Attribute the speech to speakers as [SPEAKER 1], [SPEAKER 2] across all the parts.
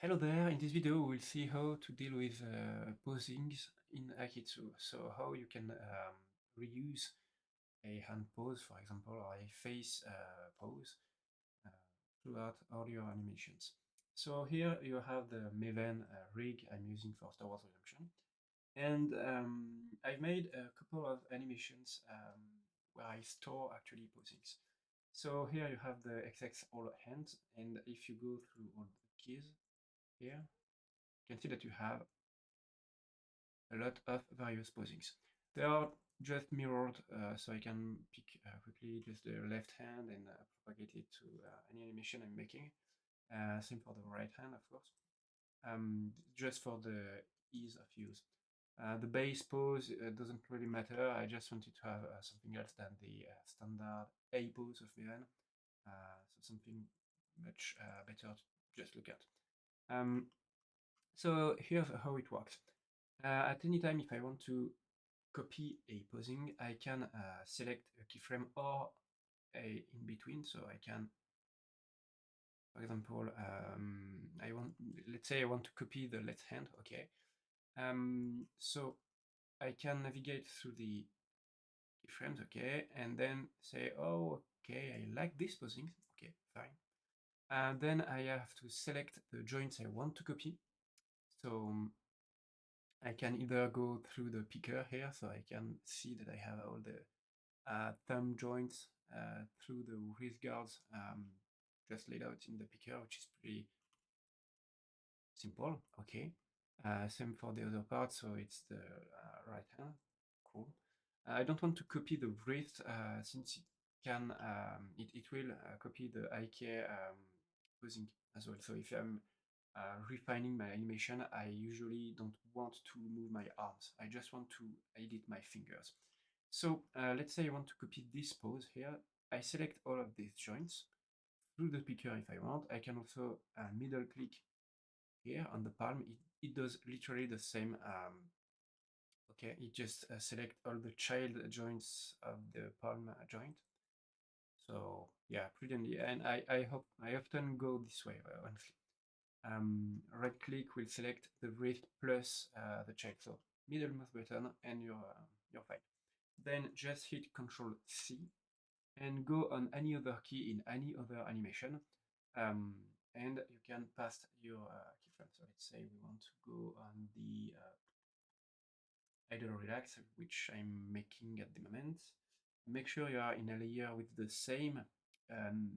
[SPEAKER 1] Hello there, in this video we'll see how to deal with posings in Akeytsu. So how you can reuse a hand pose, for example, or a face pose uh, throughout all your animations. So here you have the Maven rig I'm using for Star Wars Redemption. And I've made a couple of animations where I store actually posings. So here you have the XX all hands, and if you go through all the keys here, you can see that you have a lot of various posings. They are just mirrored, so I can pick quickly just the left hand and propagate it to any animation I'm making. Same for the right hand, of course. Just for the ease of use. The base pose doesn't really matter. I just wanted to have something else than the standard A pose of Milan. So something much better to just look at. So here's how it works. At any time, if I want to copy a posing, I can select a keyframe or a in between. So I can, for example, let's say I want to copy the left hand. Okay. So I can navigate through the keyframes. Okay, and then say, oh, okay, I like this posing. Okay, fine. And then I have to select the joints I want to copy. So I can either go through the picker here, so I can see that I have all the thumb joints through the wrist guards just laid out in the picker, which is pretty simple. Okay. Same for the other part, so it's the right hand. Cool. I don't want to copy the wrist since it will copy the IK posing as well. So if I'm refining my animation, I usually don't want to move my arms. I just want to edit my fingers. So let's say I want to copy this pose here. I select all of these joints through the picker if I want. I can also middle click here on the palm. It does literally the same. Okay, it just select all the child joints of the palm joint. So yeah, pretty handy. And I often go this way, honestly. Right click will select the wrist plus the child. So middle mouse button and your file. Then just hit Control C and go on any other key in any other animation. And you can pass your keyframe. So let's say we want to go on the idle relax, which I'm making at the moment. Make sure you are in a layer with the same um,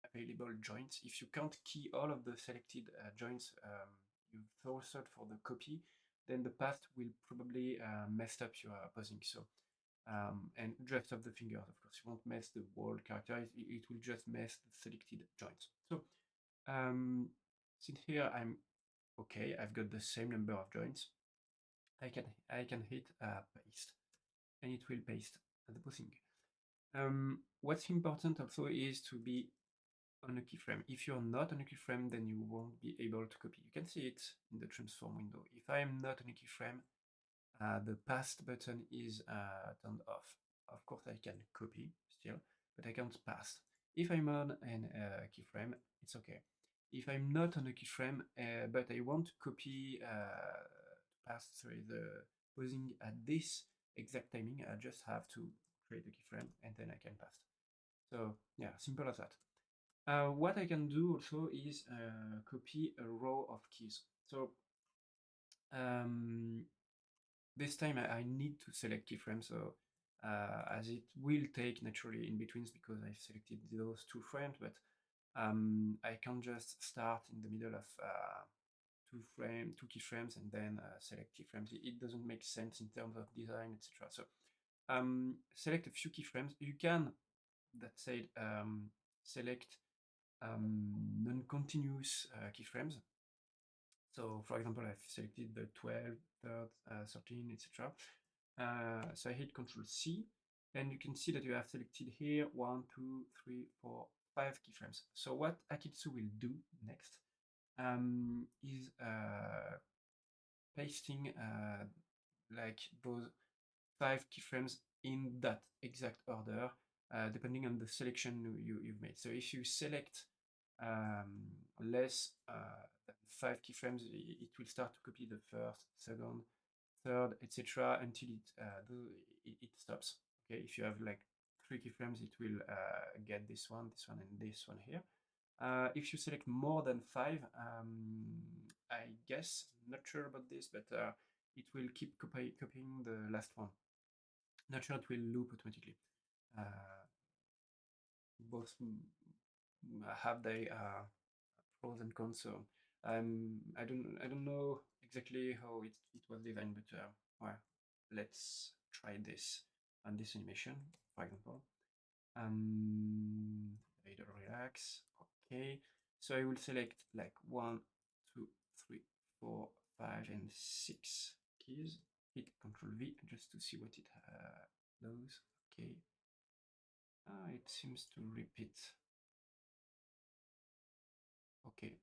[SPEAKER 1] available joints. If you can't key all of the selected joints you've thought for the copy, then the path will probably mess up your posing. So and just of the fingers, of course, you won't mess the whole character. It will just mess the selected joints. So since here I'm okay, I've got the same number of joints. I can hit paste, and it will paste the posing. What's important also is to be on a keyframe. If you're not on a keyframe, then you won't be able to copy. You can see it in the transform window. If I am not on a keyframe, the paste button is turned off. Of course, I can copy still, but I can't paste. If I'm on a keyframe, it's okay. If I'm not on a keyframe, but I want to copy pass through the posing at this exact timing, I just have to create a keyframe and then I can paste. So yeah, simple as that. What I can do also is copy a row of keys. So this time I need to select keyframes, so as it will take naturally in betweens because I've selected those two frames, but I can't just start in the middle of two keyframes and then select keyframes. It doesn't make sense in terms of design, etc. So select a few keyframes. You can, that said, select non-continuous keyframes. So for example, I've selected the 12, 13, etc. So I hit Control C, and you can see that you have selected here 1, 2, 3, 4, 5 keyframes. So what Akeytsu will do next is pasting like those 5 keyframes in that exact order, depending on the selection you've made. So if you select less than 5 keyframes, it will start to copy the first, second, third, etc. until it stops. Okay, if you have like 3 keyframes, it will get this one, and this one here. If you select more than 5, I guess, not sure about this, but it will keep copying the last one. Not sure it will loop automatically. Both have their pros and cons. So I don't know exactly how it was designed, but well, let's try this on this animation, for example. Either relax. Okay. So I will select like 1, 2, 3, 4, 5, and 6 keys. Hit Control V just to see what it does. Okay. It seems to repeat. Okay.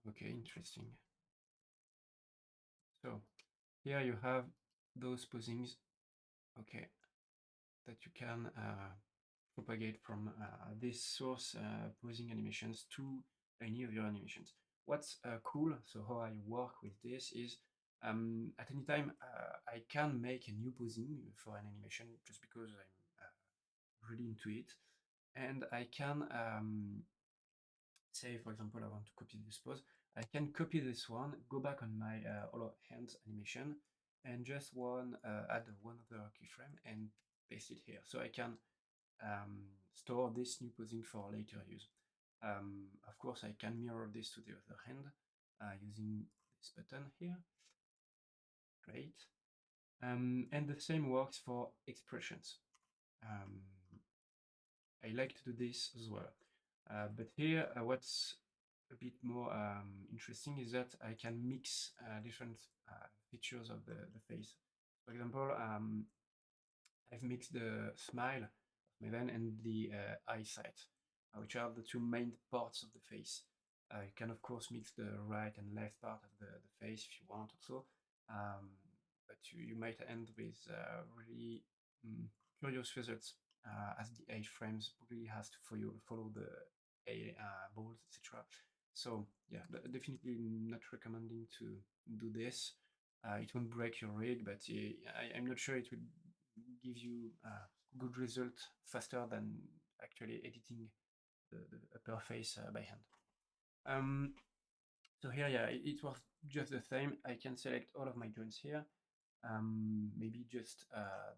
[SPEAKER 1] Okay, interesting. So here you have those posings, okay, that you can propagate from this source posing animations to any of your animations. What's cool, so how I work with this is at any time I can make a new posing for an animation just because I'm really into it, and I can say, for example, I want to copy this pose. I can copy this one, go back on my all hands animation, and just add one other keyframe and paste it here. So I can store this new posing for later use. Of course, I can mirror this to the other hand using this button here. Great. And the same works for expressions. I like to do this as well. But here, what's a bit more interesting is that I can mix different features of the face. For example, I've mixed the smile of Maven and the eyesight, which are the two main parts of the face. You can, of course, mix the right and left part of the face if you want also, but you might end with really curious results as the age frames really has to follow the balls, etc. So yeah, definitely not recommending to do this. It won't break your rig, but I'm not sure it will give you good result faster than actually editing the upper face by hand. So here, yeah, it was just the same. I can select all of my joints here. Maybe just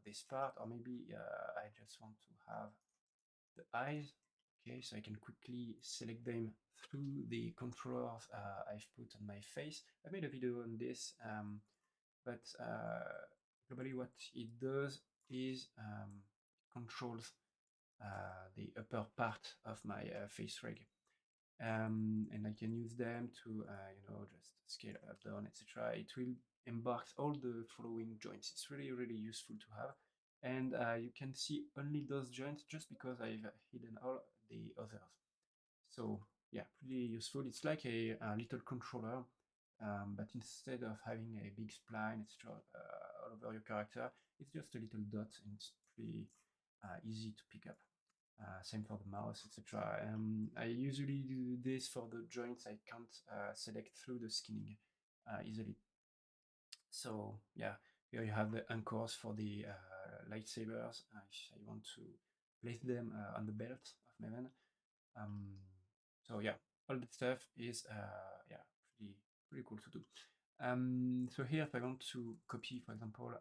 [SPEAKER 1] this part, or maybe I just want to have the eyes. Okay, so I can quickly select them through the controllers I've put on my face. I made a video on this, but globally what it does is controls the upper part of my face rig. And I can use them to, just scale up, down, etc. It will embark all the following joints. It's really, really useful to have. And you can see only those joints just because I've hidden all the others. So yeah, pretty useful. It's like a little controller, but instead of having a big spline, etc., all over your character, it's just a little dot, and it's pretty easy to pick up. Same for the mouse, etc. I usually do this for the joints I can't select through the skinning easily. So yeah, here you have the anchors for the lightsabers if I want to place them on the belt of Maven. So yeah, all that stuff is yeah, pretty cool to do. So here, if I want to copy, for example,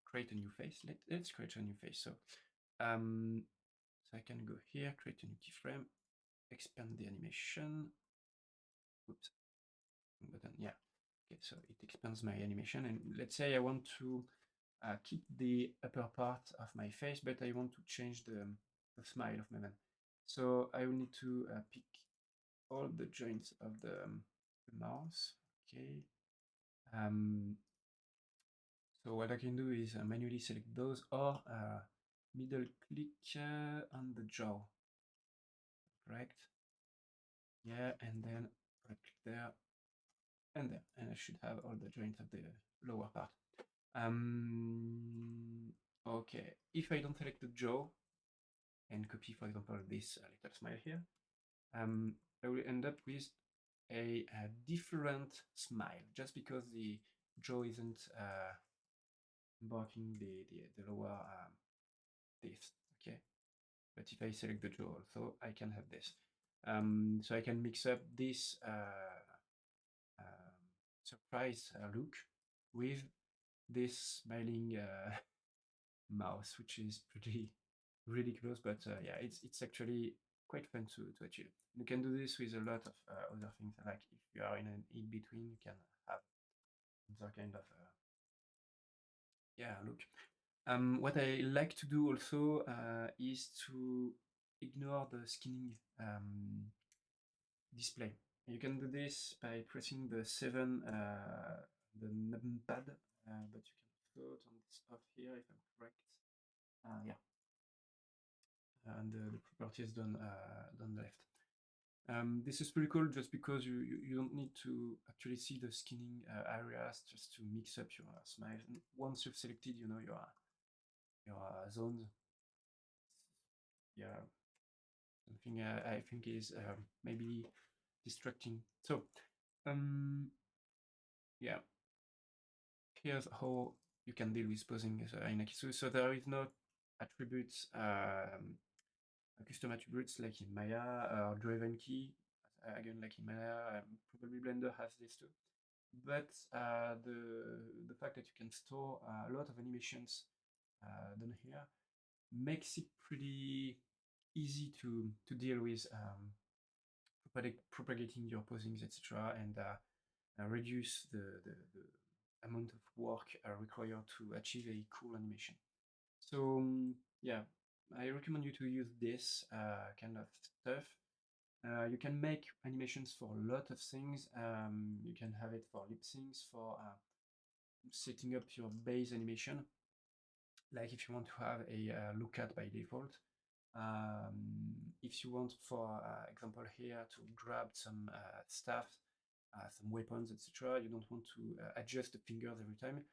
[SPEAKER 1] create a new face, let's create a new face. So I can go here, create a new keyframe, expand the animation. Oops, button, yeah. Okay, so it expands my animation, and let's say I want to keep the upper part of my face, but I want to change the smile of Maven. So I will need to pick all the joints of the mouse. Okay. So what I can do is manually select those, or middle click on the jaw. Correct. Yeah, and then right click there and there, and I should have all the joints of the lower part. Okay, if I don't select the jaw and copy, for example, this little smile here, I will end up with a different smile just because the jaw isn't embarking the lower teeth. Okay, but if I select the jaw also, I can have this. So I can mix up this surprise look with this smiling mouse, which is pretty really close. But yeah, it's actually quite fun to achieve. You can do this with a lot of other things. Like if you are in an in between, you can have other kind of yeah look. What I like to do also is to ignore the skinning display. You can do this by pressing the 7, the numpad, but you can also turn this off here if I'm correct. Yeah, and the property is done left. This is pretty cool just because you don't need to actually see the skinning areas just to mix up your smiles. And once you've selected, you know, your zones, yeah, something I think is maybe distracting. So, yeah, here's how you can deal with posing in Akeytsu. So there is no attributes, custom attributes like in Maya or driven key. Again, like in Maya, probably Blender has this too. But the fact that you can store a lot of animations done here makes it pretty easy to deal with propagating your posings, etc., and reduce the amount of work required to achieve a cool animation. So yeah, I recommend you to use this kind of stuff. You can make animations for a lot of things. You can have it for lip syncs, for setting up your base animation. Like if you want to have a look at by default. If you want, for example here, to grab some stuff, some weapons, etc., you don't want to adjust the fingers every time.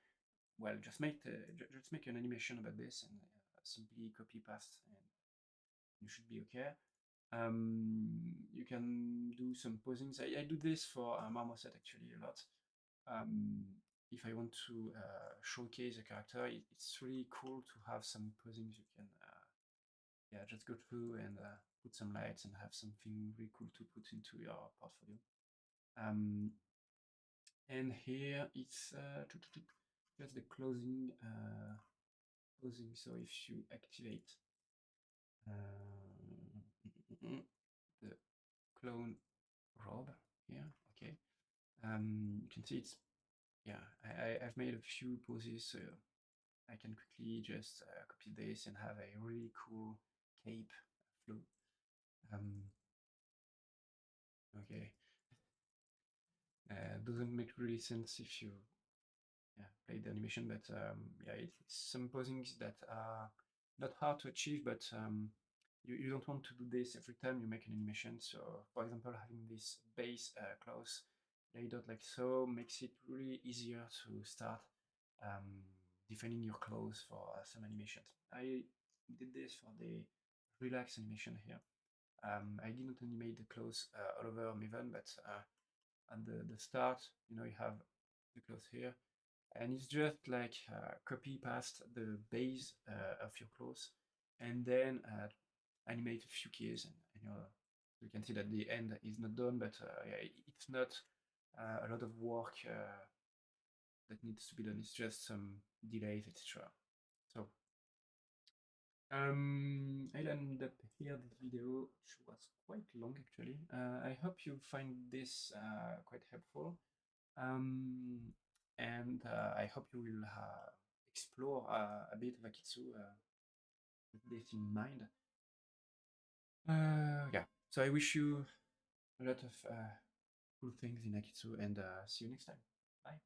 [SPEAKER 1] Well, just make an animation about this and simply copy paste, and you should be okay. You can do some posings. I do this for Marmoset actually a lot. If I want to showcase a character, it's really cool to have some posings you can yeah, just go through and put some lights and have something really cool to put into your portfolio. And here it's just the closing closing. So if you activate the clone robe here, okay, you can see it's yeah. I've made a few poses, so I can quickly just copy this and have a really cool cape flow. Okay, doesn't make really sense if you yeah, play the animation, but yeah, it's some posings that are not hard to achieve, but you don't want to do this every time you make an animation. So, for example, having this base close laid out like so makes it really easier to start defining your clothes for some animations. I did this for the relax animation here. I didn't animate the clothes all over Maven, but at the start, you know, you have the clothes here, and it's just like copy past the base of your clothes, and then animate a few keys, and you can see that the end is not done, but yeah, it's not a lot of work that needs to be done. It's just some delays, etc. So I'll end up here this video, which was quite long actually. I hope you find this quite helpful. And I hope you will explore a bit of Akeytsu with this in mind. Yeah, so I wish you a lot of cool things in Akeytsu, and see you next time. Bye.